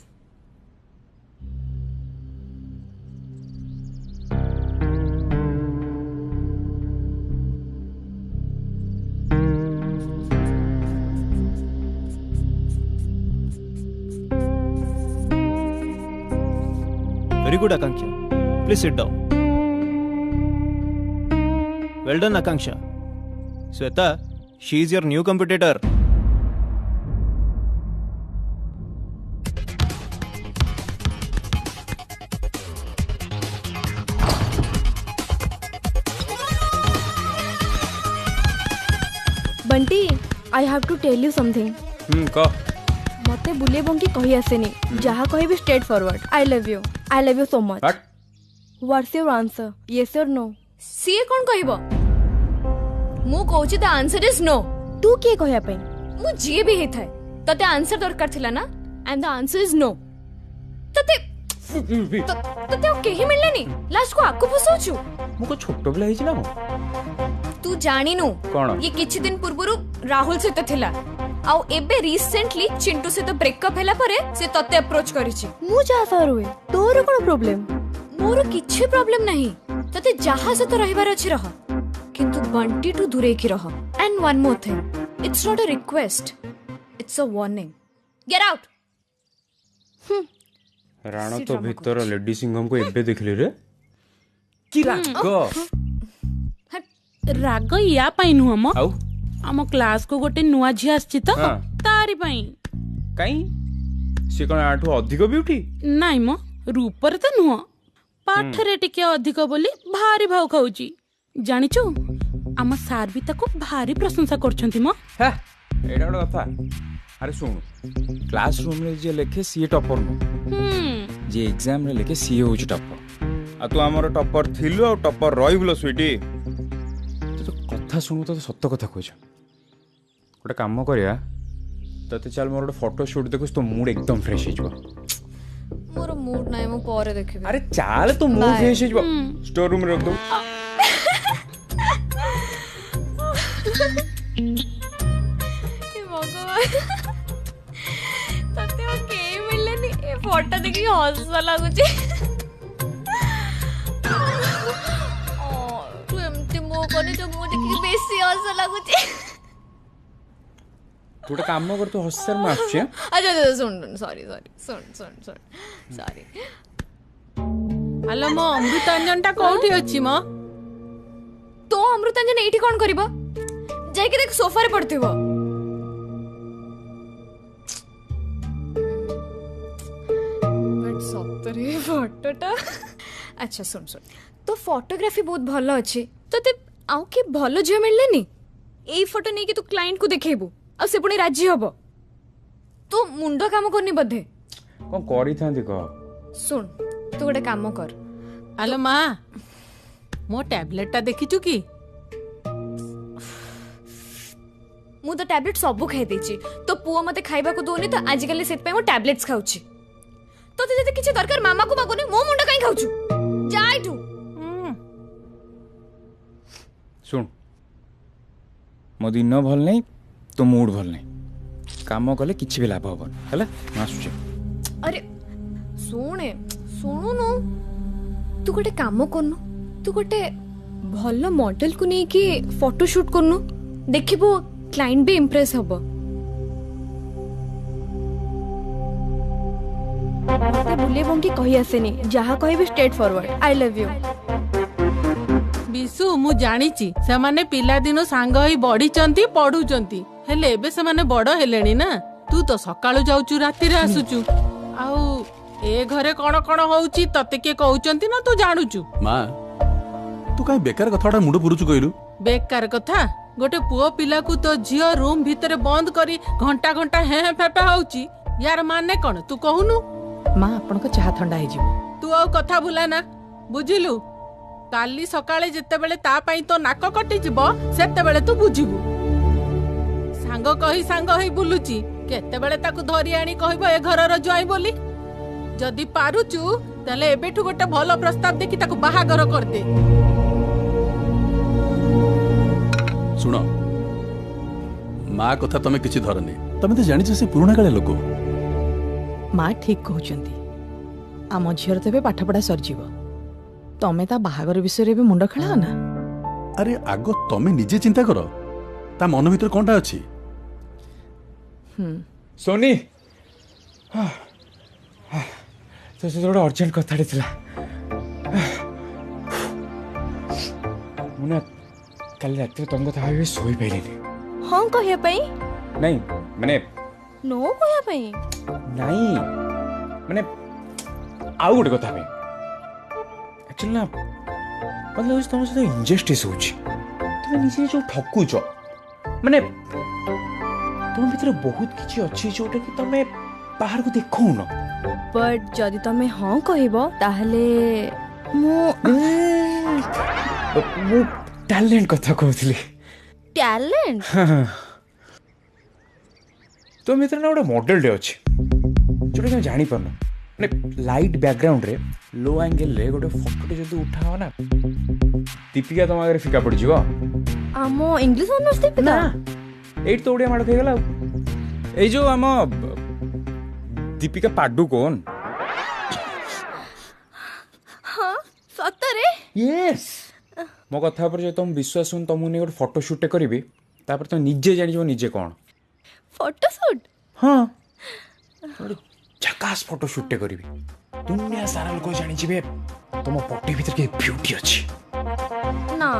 Very good, Akanksha. Please sit down. Well done, Akanksha. Sweta, she is your new competitor. Bunty, I have to tell you something. कह मते बुले बंकी कही आसेनी जहाँ कहिबे straight forward I love you so much what's your answer yes और नो सी कोन कहबो मु कहूची द आंसर इज नो तू के कहया पई मु जे भी हे थाए तते आंसर दरकार थिला ना and the answer is no तते तते केही मिललेनी लास्ट को आकु फसौछु मु को छोटो बिला हिच ना तू जानी नु कोन ये किछि दिन पूर्वरु राहुल से थिला आउ एबे रिसेंटली चिंटू से तो ब्रेकअप हैला परे से तते अप्रोच करिछि मु जा फरुए तोर कोन प्रॉब्लम मोर किछि प्रॉब्लम नहीं तते जहां से तो रहिबार अछि रह किंतु बंटी टू दूरे की रह and one more thing it's not a request it's a warning get out Rana तो भीतर लेडी सिंघम को एबे देखली रे कि राग या पाई नुह म आउ आम क्लास को गोटे नुआ झी आछि तो हाँ। तारी पाई काई से कोन आठो अधिक ब्यूटी नाइ म रूपर तो नुह पाठरे टिके अधिक बोली भारी भाव खाउची जानिचु आम सार भी ताको भारी प्रशंसा करछंती म हे एडा बड़ कथा अरे सुन क्लासरूम रे जे लेखे सी टॉपर नु जे एग्जाम रे लेखे सी होची टॉपर आ तू हमर टॉपर थिलु आ टॉपर रहिबलो स्वीटी तो कथा सुनु तो सत्य कथा कहछ गोटे काम करिया तते चल मोर गोटे फोटो शूट देखुस तो मूड एकदम फ्रेश हो मोर मूड नाही मु पारे देखिबे अरे चल तो मूड फ्रेश हो स्टोर रूम रख दो तते के मिललेनी ए फोटो देखि हंस लागुची तू एमती मो कोनी तो मु देखि बेसी हंस लागुची तू काम कर तू हंसर में आछे अच्छा सुन सॉरी हेलो मो अमृतांजन टा कोठी अछि म तो अमृतांजन एठी कोन करबो जाय के देख सोफा रे पड़थिबो बट सत्तरे फोटोटा अच्छा सुन सुन तो फोटोग्राफी बहुत भल अच्छे तो आउ कि भल झील मिललानी एई फोटो नहीं कि तू क्लाइंट को देखेबू आ से पुणी राजी हबो तू मुंड काम करनी बधे कौन करी थांती कह सुन तू गोटे काम कर आलो माँ मो टैबलेट देखिचु कि मु तो टैबलेट सबू खाई देछि तो पुओ मते खाइबा को दोनी तो आजिकल से मो टैबलेट्स खाउछि तो जदि किछि दरकार मामा को मागोनी मो मुंड काई खाउछु जाय तू सुन मो दिन भल नहीं तो मूड भल नहीं काम कले किछि भी लाभ हबन हैला आसुचे अरे सुने सुनु तू गोटे काम करनु तू गोटे भल मॉडल को नहीं कि फोटो शूट करनु देखिबो क्लाइंट भी इंप्रेस हबो मते बुले बंकी कहि आसेनी जहा कहबे straight forward I love you बिसु मु जानिची से माने पिला दिनो सांग होई बढीचंती पढुचंती हेले एबे से माने बड़ हेलेनी ना तू तो सकाळु जाउचु राती रे आसुचु आउ ए घरे कोन कोन होउची तते के कहउचंती ना तू जानुचु मां तू काई बेकार कथाटा मुंड पुरुचु कइलु बेकार कथा गोटे पुओ पिला को तो झियो रूम भीतर बंद करी घंटा घंटा हे हे फेफे होउची यार माने कोन तू कहूनु माँ आपन को चाह ठंडा हे जीवो तू आ कथा भुला ना बुझिलु काली सकाळे जेते बेले ता पई तो नाक कटि जिवो सेते बेले तू बुझिबु सांग कहि सांग होई बुलुची केते बेले ताकू धरि आनी कहबो ए घरर जुआई बोली जदी पारुचु तले एबेठु गोटे भलो प्रस्ताव देखि ताकू बाहागर कर दे सुनो माँ कथा तमे किछि धरनी तमे तो जानि से पुराना काले लोक माँ ठीक कहउचंती आम झीर तेबे पाठ पढ़ा सर जीवो तमे ता बाहागर विषय रे भी मुंड खेला ना अरे आगो तमे निजे चिंता करो ता मन भीतर कोनटा अछि सोनी तो से थोड़ा अर्जेंट कथा थिला मुना कल रात तुमको था भाई सोई पहले हां कहिया पई नहीं माने नो कहिया पई नहीं माने आउ गोटे कथा भाई एक्चुअली ना मतलब तुम से इनजस्टिस होची तुम निजे जो ठकुच माने तुम भीतर बहुत किछि अछि जोटा कि तमे बाहर को देखौ न बट जदि तमे हां कहबो ताहले मु टैलेंट कथा कहथली टैलेंट तुम भीतर ना गोटे मॉडल डे अछि जोटा कि जानि परनो माने लाइट बैकग्राउंड रे लो एंगल रे गोटे फोटो टे जदी उठाओ ना दीपिका तुम आगे फिका पड़ जीवो आमो इंग्लिश ऑनर्स दीपिका एट तो ओडिया माड खै गेला ए जो आम दीपिका पाडुकोन हां सतरे यस मो कथा पर जे तुम विश्वास सुन तुम ने गोटे फोटो शूट करबी तापर तो निजे जानि जो निजे कोन फोटो शूट हां गोटे झकास फोटो शूट करबी दुनिया सारा लोग जानि जिवे तुम पट्टी भीतर के ब्यूटी अछि ना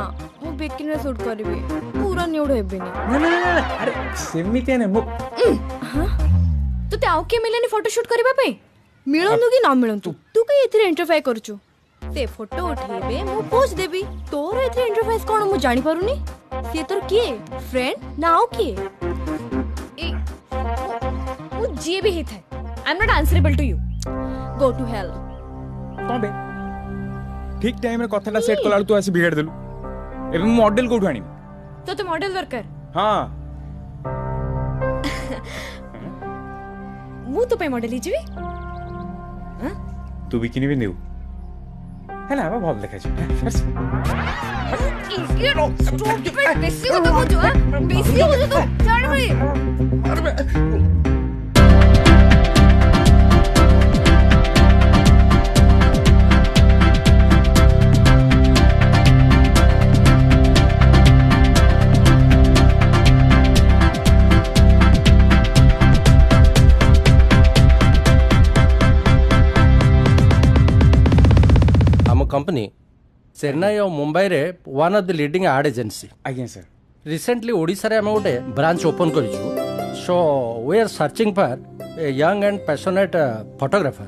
मु बिकिनी शूट करबी पूरा न्यूड हेबिनी ना ना ना अरे सेमिते ने मो हां तो ते आउ के मिलेनी फोटो शूट करबा पे मिलनु कि ना मिलनु तू कई एथरे इंटरफेयर करछु ते फोटो उठेबे मु पोज देबी तोर एथरे इंटरफेयर कोन मु जानि पारुनी से तोर के फ्रेंड ना आउ के ए मु जे भी हेथाय I am not answerable to you go to hell कोन बे ठीक टाइम रे कथाला सेट कलाउ तू आसी बिगाड़ देलु एबे मॉडल कोठु आनी तो मॉडल दरकार हां मु तो पे मॉडल हिजबी हां तू बिकिनी भी देउ है ना बहुत देखा छी बेसी को तो बुझो बेसी हो तो चढ़ भाई अरे कंपनी चेन्नई और मुंबई रे one of the leading ad agency आज्ञा सर रिसेंटली ओडिसा रे हम गोटे ब्रांच ओपन करिछु so we are searching for a young and passionate photographer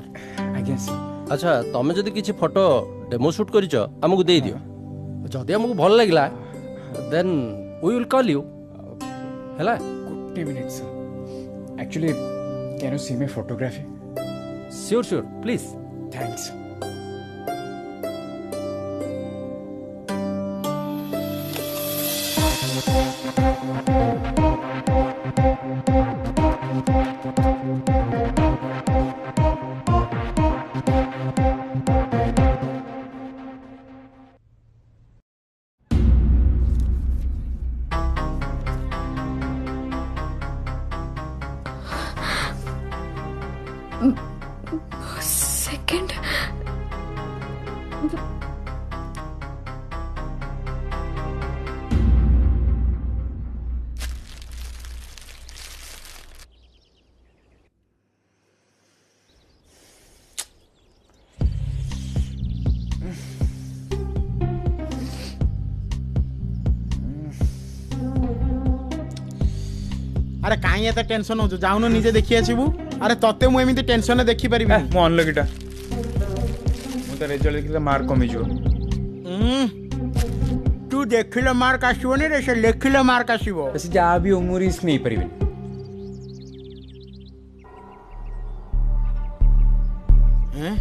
आज्ञा सर अच्छा तमे जदि किछि फोटो डेमो शूट करिछ हमकु देई दियो जदि हमकु भल लागला then we will call you हैला 50 minutes actually can you see my photography sure please thanks second अरे काई एत टेंशन हो जाउन निजे देखि आसीबू अरे तते मु एमिति टेंशन देखि परिबी मो अनलकीटा मु त रिजल्ट देखिले मार्क कमी जो तू देखिले मार्क आसीबो ने रे से लेखिले मार्क आसीबो ऐसे जा भी ओ मु रिस्क नहीं परिबे हैं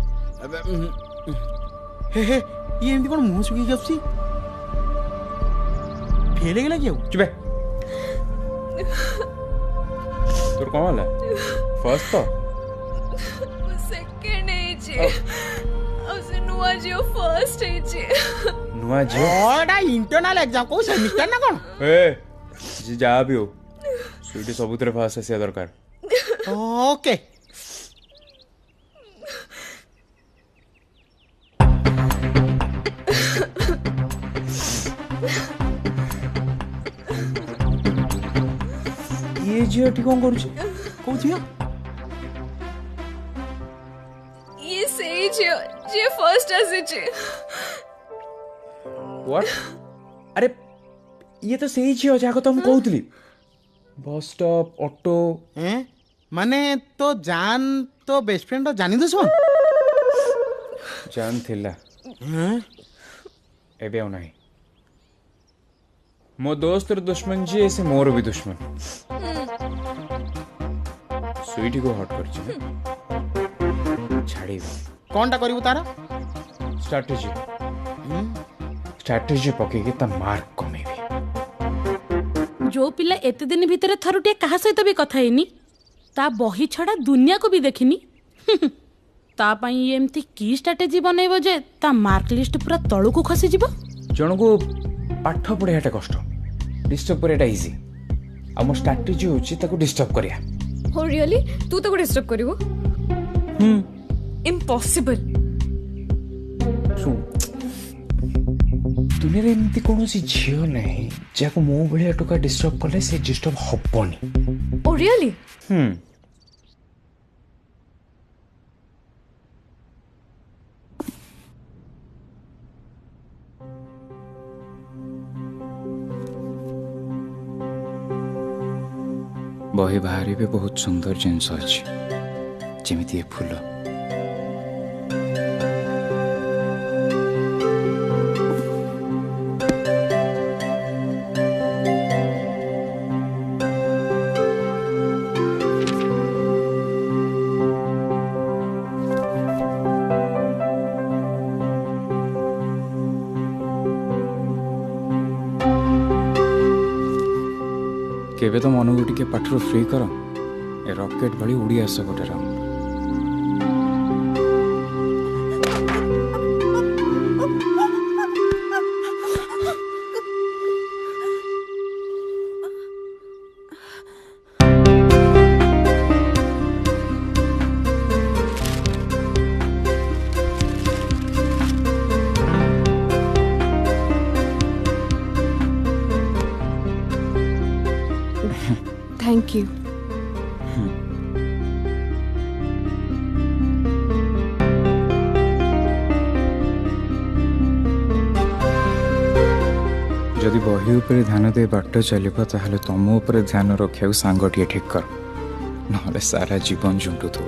अबे हे ये एमिति कोन मुंह सुकी गपसी फेले गेला क्यों चुप तोर कौन वाला फर्स्ट तो सेकंड एज औसे नुआ जियो फर्स्ट एज नुआ जियो ओडा इंटरनल एग्जाम को सेमिस्टर ना कोन ए जी जा भी हो स्वीटी सबुतरे फास्ट आसी दरकार ओके ये जियो टी कोन करू छी को जियो ये सही जियो जे फर्स्ट आसे जे व्हाट अरे ये तो सही जियो जाको तुम कहउतली बस स्टॉप ऑटो हैं माने तो जान तो बेस्ट फ्रेंड जानी दुश्मन जान थिला हैं एबे au नहीं मो दोस्त र दुश्मन जी ऐसे मोर भी दुश्मन स्वीटी को हॉट कर छाड़ी कौन टा करिवु तारा स्ट्रेटजी पके के त मार्क कमेबी जो पिला एते दिन भितरे थरुटे कहा सहित भी कथा हेनी ता बही छड़ा दुनिया को भी देखिनी ता पई एमती की स्ट्रेटजी बनेबो जे ता मार्क लिस्ट पूरा तळु को खसी जिवो जणको पाठ पढ़ाटा कष्ट डिस्टर्ब कराटा इजी आ मो स्ट्रेटजी होची ताको डिस्टर्ब करिया हो रियली तू तो को डिस्टर्ब करिवो इम्पॉसिबल दुनिया रे एमती कोनोसी झियो नहीं जाको मो भलिया टोका डिस्टर्ब करले से डिस्टर्ब हबनी ओ रियली बही बाहरी भी बहुत सुंदर जिनस अच्छी जेमिति फूल केबे तो मन को टिके पाठर फ्री कर ए रॉकेट भली उड़ी आस गोटे राउंड थैंक यू जदि बही उपरे ध्यान दे बाट चलिबा ताहले तुम उपरे ध्यान रखिया सांगटिए ठीक कर नहले सारा जीवन झुंटू थो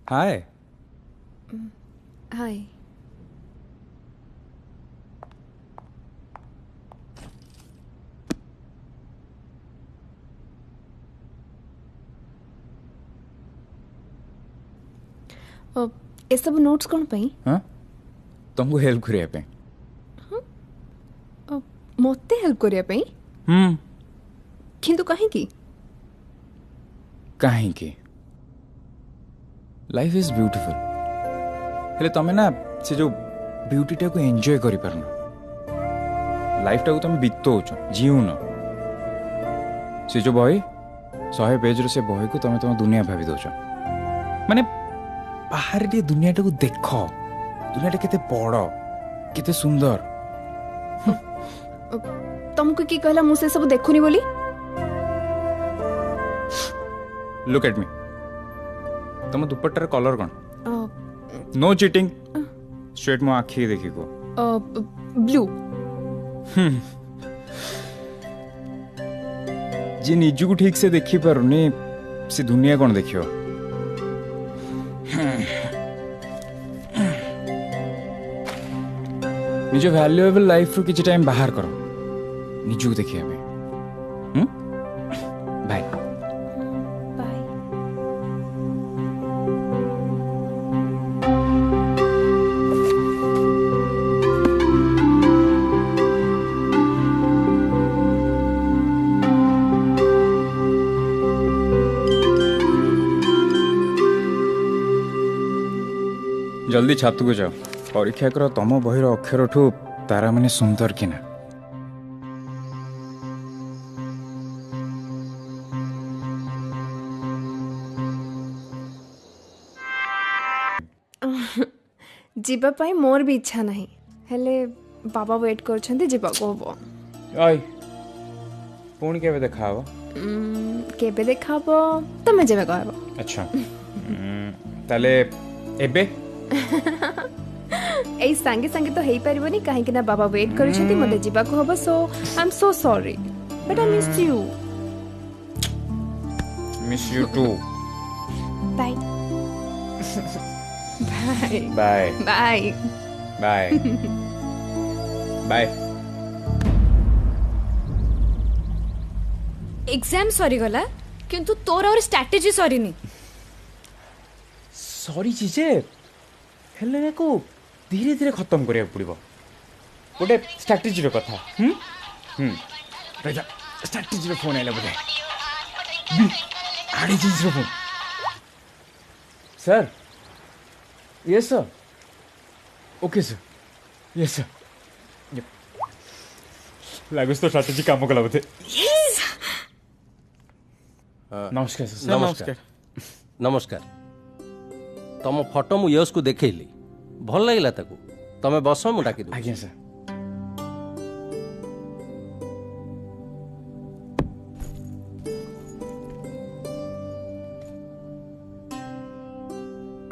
हाय हाय ए सब नोट्स कौन पई हाँ तुमको हेल्प करिया पे मते हेल्प करिया पई किंतु काहेकि काहेकि लाइफ इज ब्यूटीफुल हेले तमें ना से जो ब्यूटीटा को एंजॉय करि पारन लाइफ टा को तुम बितौछ जीवन से जो बही 100 पेज से बही को तुम तुम दुनिया भाभी दौच माने बाहर रे दुनिया टा को देख दुनिया टा केते बड़ केते सुंदर तुमको की कहला मु से सब देखुनी बोली लुक एट मी तुम दुपट्टार कलर कौन नो चीटिंग स्ट्रेट मो आखि देखी को ब्लू जी निजु को ठीक से देखी पारुनी से दुनिया कौन देखियो निज वैल्यूएबल लाइफ रू किछि टाइम बाहर करो निजु को देखिया में बाय जल्दी छातु को जाओ परीक्षा कर तम बहिर अक्षर ठू तारा माने सुंदर कि ना जीवा पाई मोर भी इच्छा नहीं हेले बाबा वेट करछंती जीवा को हबो ओय पुणी केबे देखाबो केबे देखाबो तमे जेबे कहबो अच्छा ताले एबे ए संगे संगे तो हेई परिबोनी काहे कि ना बाबा वेट करछंती मते जीवा को हबो so I am so sorry but I miss you too bye bye bye bye bye exam sorry गला किंतु तोर और स्ट्रेटजी सॉरी नहीं सॉरी चीजे हेले को धीरे धीरे खत्म करिया पड़िबो गोटे स्ट्रेटजी रो कथा राजा स्ट्रेटजी रो फोन आइला बोले आड़ी चीज रो phone sir yes sir okay sir yes sir लागुस तो स्ट्रेटजी काम कला बोते नमस्कार सर नमस्कार नमस्कार तम फोटो मु यश को देखैली भल लागिला ताकू तमे बस मु डाकी दू आज्ञा सर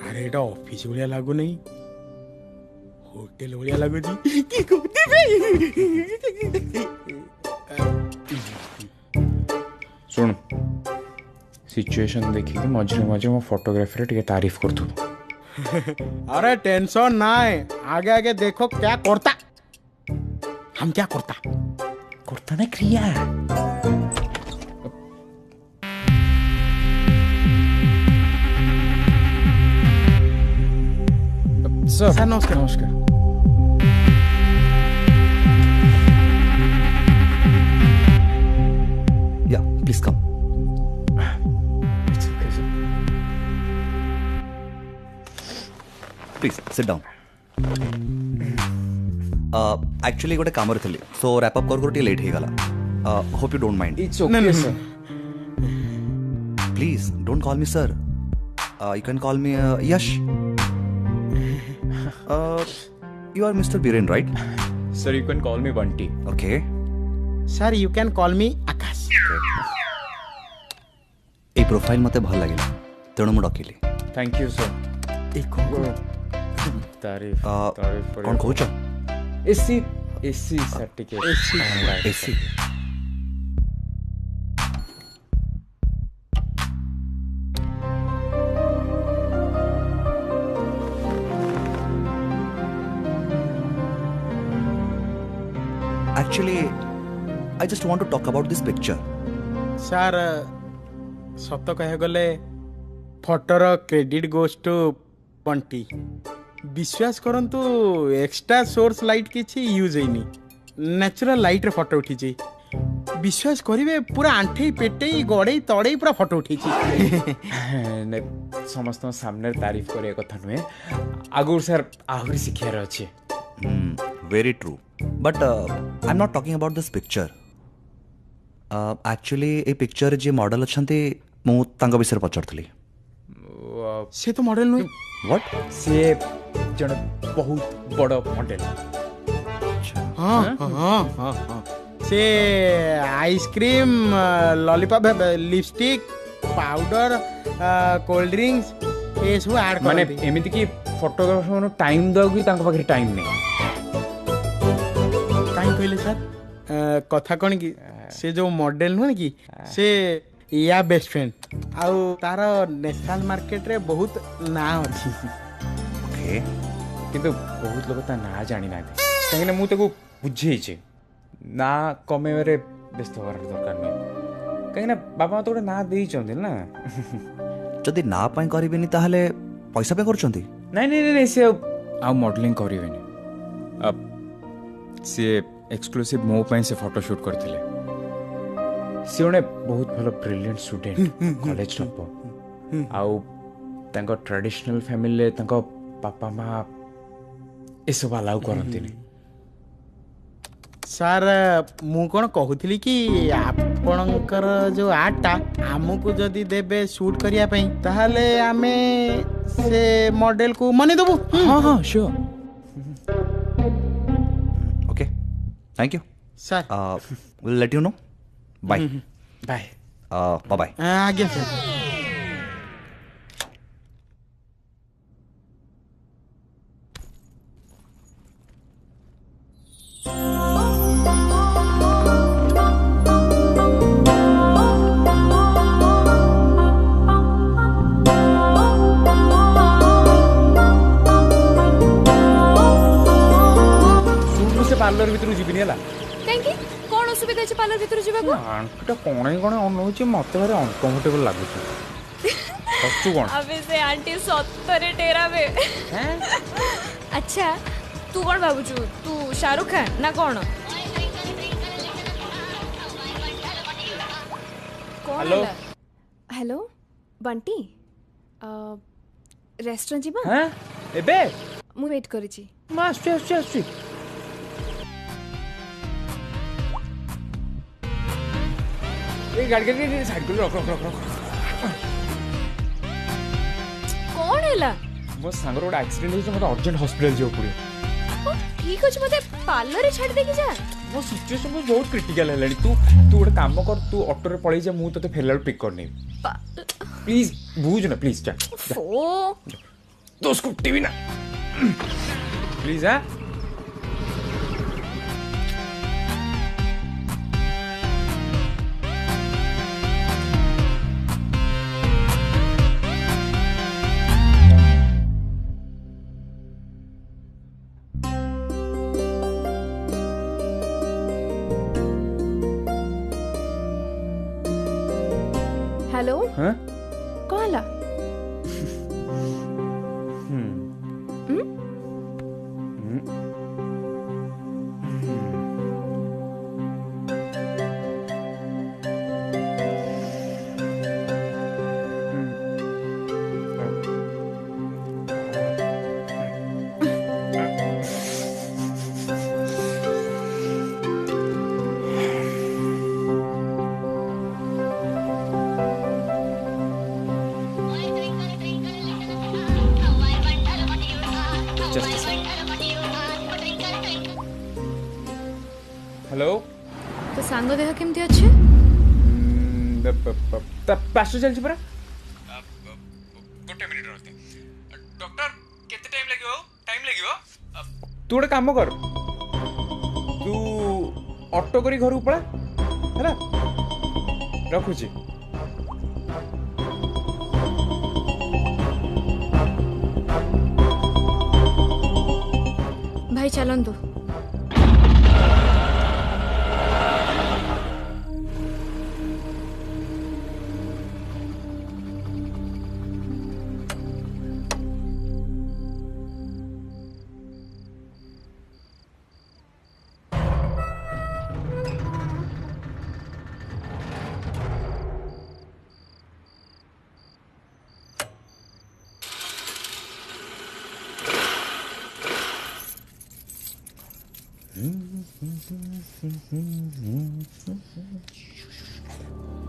अरे एटा ऑफिस भलिया लागु नहीं होटल भलिया लागु जी की कहती सुन सिचुएशन देखी कि मझे मझे मो फोटोग्राफी रे तारीफ करथु अरे टेंशन ना है आगे आगे देखो क्या करता हम क्या करता ना क्रिया सर नमस्कार नमस्कार या please come please sit down actually गोटे काम थी सो रैपअप कर लेट हो गला hope you don't mind it's okay sir please don't call me sir you can call me Yash you are mister Biren right sir you can call me Bunty okay sir you can call me Akash ए प्रोफाइल मते भल लागिला तेणु मु डकिली थैंक यू सर एक तारीफ तारीफ कौन कहूछ AC AC certificate AC Actually, I just want to talk about this picture. Sir ସତ କହିବାକୁ ଗଲେ ଫଟୋର କ୍ରେଡିଟ୍ ଗୋଜ୍ ଟୁ ବଣ୍ଟି। ବିଶ୍ୱାସ କରନ୍ତୁ ଏକ୍ସଟ୍ରା ସୋର୍ସ ଲାଇଟ୍ କିଛି ୟୁଜ୍ ହେଇନି, ନ୍ୟାଚୁରାଲ ଲାଇଟ୍ରେ ଫଟୋ ଉଠିଛି। ବିଶ୍ୱାସ କରିବେ ପୁରା ଆଣ୍ଠେଇ ପେଟେଇ ଗଡ଼େଇ ତଡ଼େଇ ପୁରା ଫଟୋ ଉଠେଇଛି। ସମସ୍ତଙ୍କ ସାମ୍ନାରେ ତାରିଫ କରିବା କଥା ନୁହେଁ, ଆଗରୁ ସାର୍ ଆହୁରି ଶିଖିବାର ଅଛି। Very true. But I'm not talking about this picture. Actually, ए पिक्चर जे मॉडल अछंती मु तांग विषय पचारथली। से तो मॉडल नुहे। What? से जण बहुत बड़ मॉडल। हाँ हाँ हाँ हाँ से ice cream, lollipop, lipstick, powder, cold drinks ये सब ऐड माने एमिति कि फोटोग्राफर मानो टाइम दो कि तांको पाखरे टाइम नहीं। काहे कहले सर कथा कोन कि से जो मॉडल नुहे कि से या बेस्ट फ्रेंड आउ तार नेशनल मार्केट रे बहुत ना अछि। ओके किंतु बहुत लोग ता ना जानि ना काहे ना मु ताको बुझे छे ना कमेरे व्यस्त होवार दरकार नहीं। काहे ना बाबा तो ना देई चंदे ना जदि ना पाई करबेनी ताहले पैसा पे करचंती। नहीं नहीं नहीं से आ मॉडलिंग करिवेनी। अब से एक्सक्लूसिव मो पाई से फोटो शूट करथिले। से ओने बहुत भलो ब्रिलियंट स्टूडेंट कॉलेज टॉपर आउ तांको ट्रेडिशनल फैमिली तांको पापा मां ए सब अलाउ करंतिनी। सर मु कौन कहूली कि आपणकर जो आर्टा आमको जदि देबे शूट करिया पई ताहले आमे से मॉडल को मने देबो। हां हां sure. Okay thank you sir. Will let you know. Bye bye bye bye. आज्ञा सर। पार्लर भीतर जीविनी हला काहेकि कोन असुविधा अछि पार्लर भीतर जीवा को? आंटा कोणे कोणे अनौछि मते भारी अनकंफर्टेबल लागुछि। सच्चू कोन अबे से आंटी सत्तरे टेरावे। अच्छा तू कोन बाबूचू तू शाहरुख खान ना कोन? हेलो हेलो बंटी रेस्टोरेंट जीवा? हां एबे मु वेट करिछि। आसुछि गाड़ी साइड कर रख रख रख। कौन हैला? मो सांगर गोटे एक्सीडेंट होइछ मते अर्जेंट हॉस्पिटल जेउ पड़ियो। ठीक अछि मते पार्लर रे छाड़ देकी जा। मो सिचुएशन बहुत क्रिटिकल हैलानी। तू गोटे काम कर तू ऑटो रे पळै जा मु तते फेरला पिक कर नै। प्लीज बुझ ना प्लीज जा। ओ तो स्कूटी भी ना प्लीज। हां हेलो हां कौन हैला? हेलो तो सांग देह केमती अछि? पास्टर चलछि परा गोटे मिनिट रहते। डॉक्टर केते टाइम लागियो? तू गोटे काम कर तू ऑटो करी घर पड़ा है रखुची। भाई चलंतु।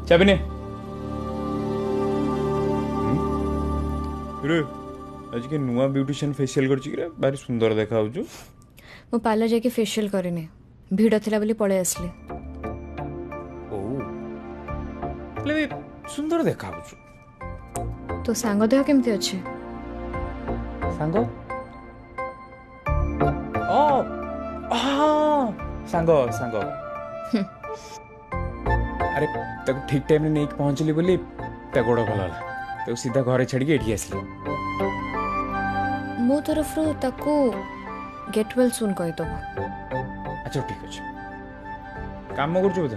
ଚାବିନେ रे आज के नुआ ब्यूटिशियन फेशियल करछि रे भारी सुंदर देखा होजु मो पार्लर जाके फेशियल करिने भिड़ थिला बोली पळे आसले ओ ले सुंदर देखा होजु तो सांग देह केमती अच्छे सांग ओ सांग सांग अरे ताको ठीक टाइम में नहीं पहुंचली बोली ता गोड़ भला तो सीधा घरे छड़ के एठी आसली मो तरफ रो ताको गेट वेल सुन कहि दबो अच्छा ठीक अछि काम करछु बता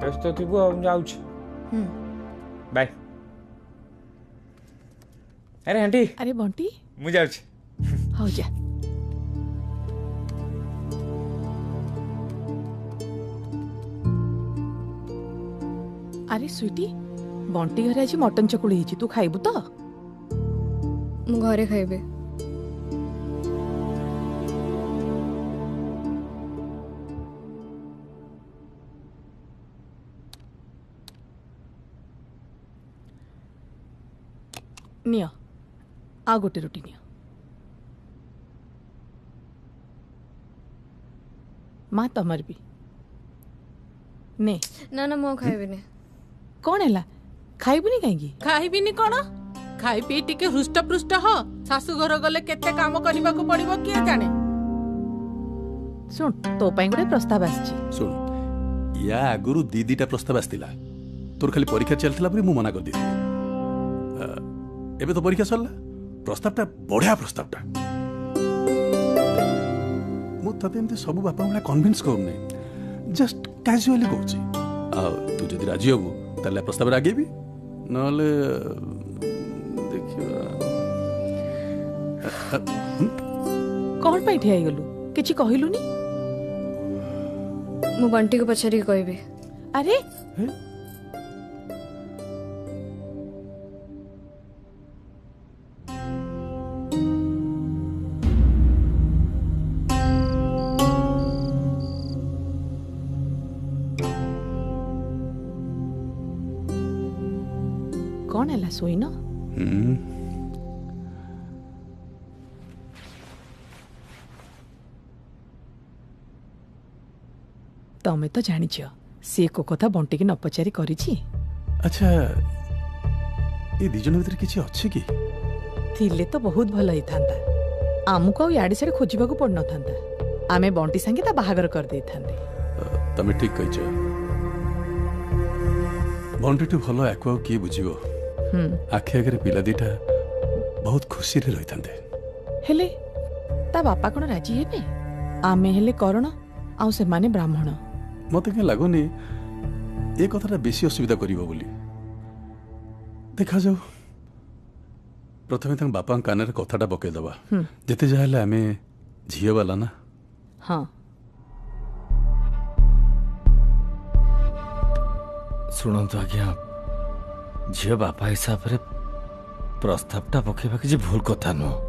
व्यस्त थिबो जाउछ बाय अरे आंटी अरे बंटी मु जाउछ हो जा अरे स्वीटी बंटी घरे आज मटन चकुड़ी ହେଇଛି तू खाइबू तो मु घरे खाइबे नियो आ गोटे रोटी नियो माँ तमर भी ने ना ना मो खाइबे ने कौन है खाइबुनी कहीं खाइबिनी कौन खाई पी टिके हृष्ट पृष्ट हो शाशु घर गले केते काम करबा को पड़िबो किए जाने सुन तो पाई गोटे प्रस्ताव आछि सुन या आगुरु दीदीटा प्रस्ताव आस्तिला तोर खाली परीक्षा चलथिला परी मु मना कर दी एबे तो परीक्षा सरला प्रस्तावटा बढ़िया प्रस्तावटा मु तते एमते सब बापा हमरा कन्विंस करने जस्ट कैजुअली कहूची आ तू जदि राजी हबु ताले प्रस्ताव आगेबी नले देखिबा कौन पाई ठिया गलु किछि कहिलुनी मु बंटी को पछारी कहबे अरे कौन है सोई ना तमें तो जानी सी को कथा बंटी की न पचारि करिछि अच्छा ये दिजन भीतर किछि अछि की थिले तो बहुत भल ही थांता आमको याडी सारे खोजिबा को पड़ न थांता आमे बंटी संगे ता बाहागर कर दे थांते तमे ठीक कहिछ बंटी टू भलो आको की बुझिबो आखे आगे पिला दीटा बहुत खुशी रे रही थांते हेले ता बापा कोन राजी हेबे आमे हेले करण आ से माने ब्राह्मण मते के लागोनी ए कथाटा बेसी असुविधा करिवो बोली देखा जाऊ प्रथमे तंग बापा कानरे कथाटा पके दबा जते जाहले आमे झियो वाला ना हां शुणु आज्ञा झील बापा हिसाब से प्रस्तावटा पकेबा कि भूल कथा नुह